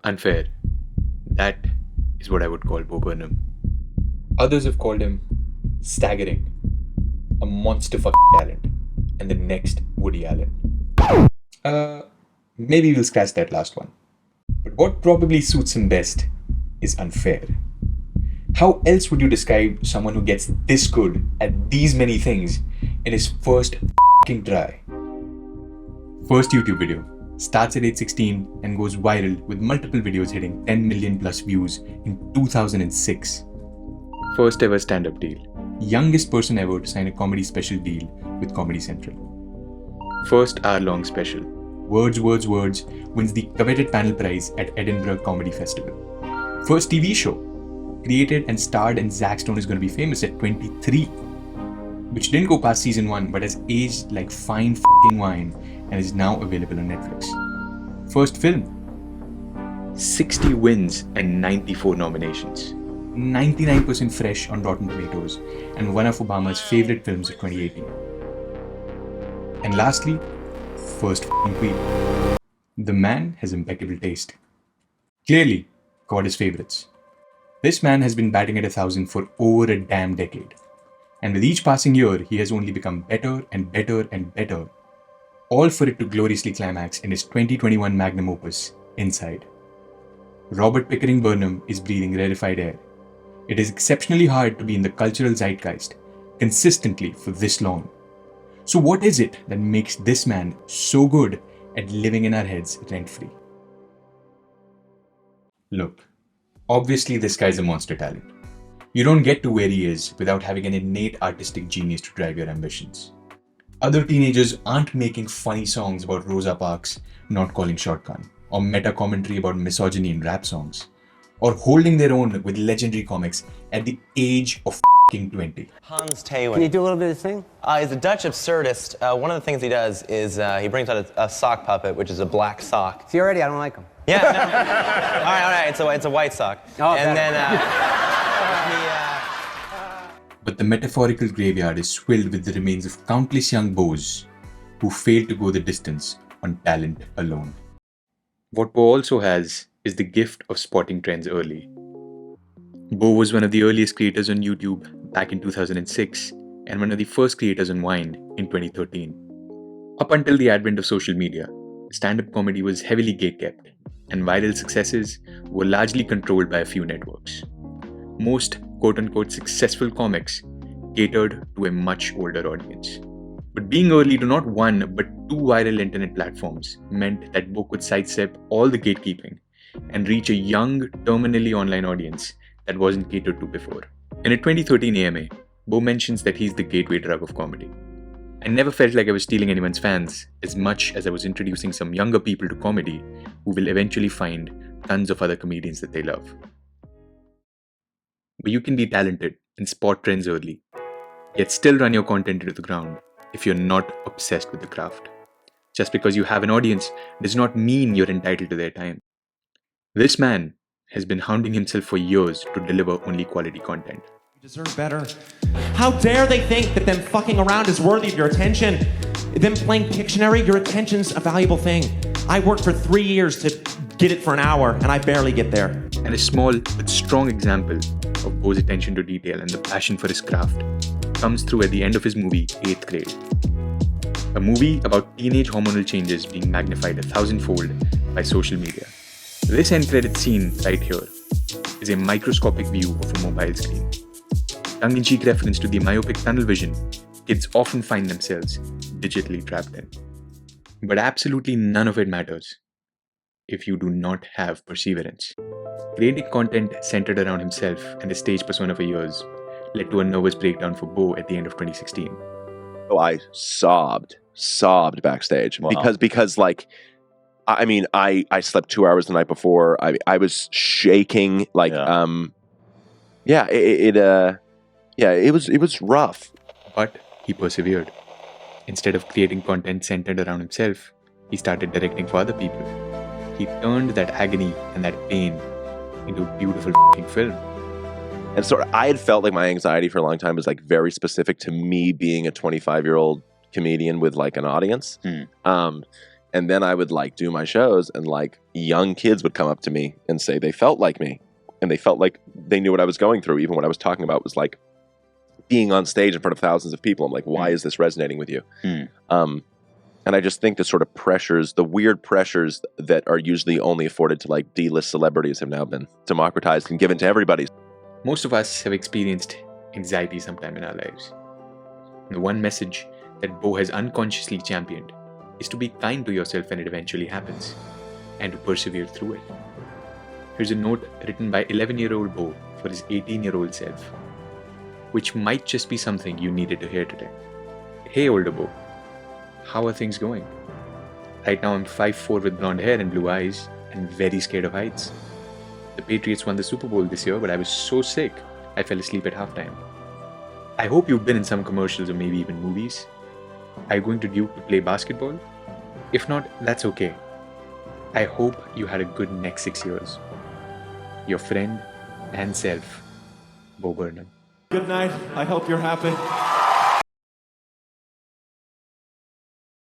Unfair. That is what I would call Bo Burnham. Others have called him staggering, a monster talent, and the next Woody Allen. Maybe we'll scratch that last one. But what probably suits him best is unfair. How else would you describe someone who gets this good at these many things in his first try? First YouTube video, starts at age 16 and goes viral with multiple videos hitting 10 million plus views in 2006. First ever stand-up deal. Youngest person ever to sign a comedy special deal with Comedy Central. First hour-long special. Words, Words, Words wins the coveted panel prize at Edinburgh Comedy Festival. First TV show. Created and starred in Zack Stone is Gonna Be Famous at 23. Which didn't go past season 1 but has aged like fine wine and is now available on Netflix. First film. 60 wins and 94 nominations. 99% fresh on Rotten Tomatoes and one of Obama's favorite films of 2018. And lastly, first tweet. The man has impeccable taste. Clearly, got his favorites. This man has been batting at 1,000 for over a damn decade. And with each passing year, he has only become better and better and better. All for it to gloriously climax in his 2021 magnum opus, Inside. Robert Pickering Burnham is breathing rarefied air. It is exceptionally hard to be in the cultural zeitgeist consistently for this long. So what is it that makes this man so good at living in our heads rent-free? Look, obviously this guy's a monster talent. You don't get to where he is without having an innate artistic genius to drive your ambitions. Other teenagers aren't making funny songs about Rosa Parks not calling shotgun, or meta commentary about misogyny in rap songs, or holding their own with legendary comics at the age of 20. Hans Taywin. Can you do a little bit of this thing? He's a Dutch absurdist. One of the things he does is he brings out a sock puppet, which is a black sock. See, already I don't like them. Yeah, no. all right. It's a white sock. Oh, and better. then But the metaphorical graveyard is filled with the remains of countless young bows who failed to go the distance on talent alone. What Bo also has is the gift of spotting trends early. Bo was one of the earliest creators on YouTube back in 2006 and one of the first creators on Vine in 2013. Up until the advent of social media, stand-up comedy was heavily gatekept, and viral successes were largely controlled by a few networks. Most quote-unquote successful comics catered to a much older audience. But being early to not one but two viral internet platforms meant that Bo could sidestep all the gatekeeping and reach a young, terminally online audience that wasn't catered to before. In a 2013 AMA, Bo mentions that he's the gateway drug of comedy. I never felt like I was stealing anyone's fans as much as I was introducing some younger people to comedy who will eventually find tons of other comedians that they love. But you can be talented and spot trends early, yet still run your content into the ground if you're not obsessed with the craft. Just because you have an audience does not mean you're entitled to their time. This man has been hounding himself for years to deliver only quality content. You deserve better. How dare they think that them fucking around is worthy of your attention? Them playing Pictionary, your attention's a valuable thing. I worked for 3 years to get it for an hour, and I barely get there. And a small but strong example of Bo's attention to detail and the passion for his craft comes through at the end of his movie, 8th Grade. A movie about teenage hormonal changes being magnified 1,000-fold by social media. This end credit scene right here is a microscopic view of a mobile screen. Tongue-in-cheek reference to the myopic tunnel vision kids often find themselves digitally trapped in. But absolutely none of it matters if you do not have perseverance. Creating content centered around himself and the stage persona for years led to a nervous breakdown for Bo at the end of 2016. Oh, I sobbed backstage. Wow. Because like, I mean, I slept 2 hours the night before. I was shaking. Like, Yeah. it was rough. But he persevered. Instead of creating content centered around himself, he started directing for other people. He turned that agony and that pain into a beautiful film. And so I had felt like my anxiety for a long time was like very specific to me being a 25-year-old comedian with like an audience. And then I would like do my shows and like, young kids would come up to me and say they felt like me, and they felt like they knew what I was going through. Even what I was talking about was like being on stage in front of thousands of people. I'm like, why is this resonating with you? And I just think the sort of pressures, the weird pressures that are usually only afforded to like D-list celebrities have now been democratized and given to everybody. Most of us have experienced anxiety sometime in our lives. The one message that Bo has unconsciously championed is to be kind to yourself when it eventually happens, and to persevere through it. Here's a note written by 11-year-old Bo for his 18-year-old self, which might just be something you needed to hear today. Hey older Bo, how are things going? Right now I'm 5'4" with blonde hair and blue eyes, and very scared of heights. The Patriots won the Super Bowl this year, but I was so sick I fell asleep at halftime. I hope you've been in some commercials or maybe even movies. Are you going to Duke to play basketball? If not, that's okay. I hope you had a good next 6 years. Your friend and self, Bo Burnham. Good night. I hope you're happy.